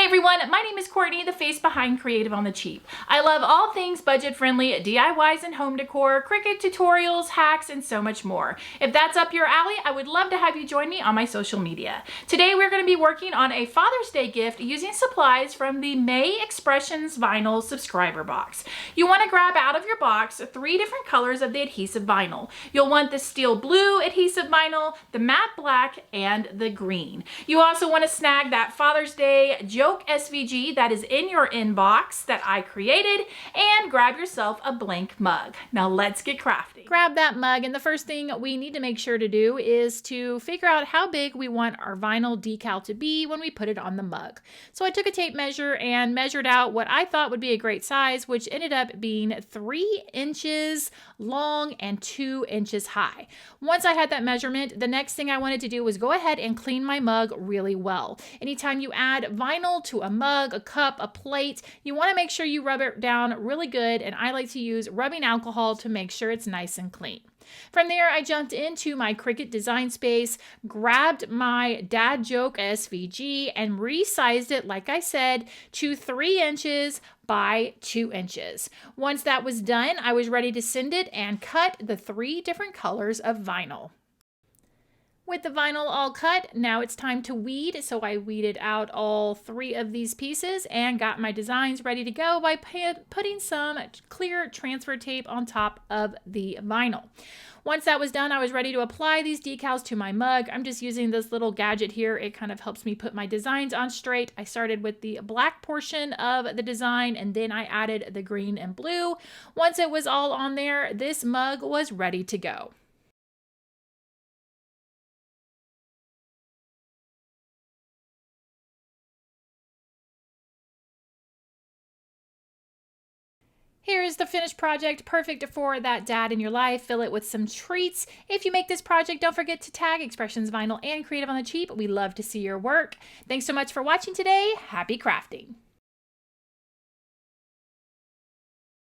Everyone, my name is Courtney, the face behind Creative on the Cheap. I love all things budget-friendly DIYs and home decor, Cricut tutorials, hacks, and so much more. If that's up your alley, I would love to have you join me on my social media. Today we're going to be working on a Father's Day gift using supplies from the May Expressions Vinyl subscriber box. You want to grab out of your box 3 different colors of the adhesive vinyl. You'll want the steel blue adhesive vinyl, the matte black, and the green. You also want to snag that Father's Day joke SVG that is in your inbox that I created, and grab yourself a blank mug. Now let's get crafting. Grab that mug, and the first thing we need to make sure to do is to figure out how big we want our vinyl decal to be when we put it on the mug. So I took a tape measure and measured out what I thought would be a great size, which ended up being 3 inches long and 2 inches high. Once I had that measurement, the next thing I wanted to do was go ahead and clean my mug really well. Anytime you add vinyl to a mug, a cup, a plate, you want to make sure you rub it down really good, and I like to use rubbing alcohol to make sure it's nice and clean. From there, I jumped into my Cricut Design Space, grabbed my Dad Joke SVG, and resized it, like I said, to 3 inches by 2 inches. Once that was done, I was ready to send it and cut the 3 different colors of vinyl. With the vinyl all cut, now it's time to weed. So I weeded out all 3 of these pieces and got my designs ready to go by putting some clear transfer tape on top of the vinyl. Once that was done, I was ready to apply these decals to my mug. I'm just using this little gadget here. It kind of helps me put my designs on straight. I started with the black portion of the design, and then I added the green and blue. Once it was all on there, this mug was ready to go. Here is the finished project, perfect for that dad in your life. Fill it with some treats. If you make this project, don't forget to tag Expressions Vinyl and Creative on the Cheap. We love to see your work. Thanks so much for watching today. Happy crafting.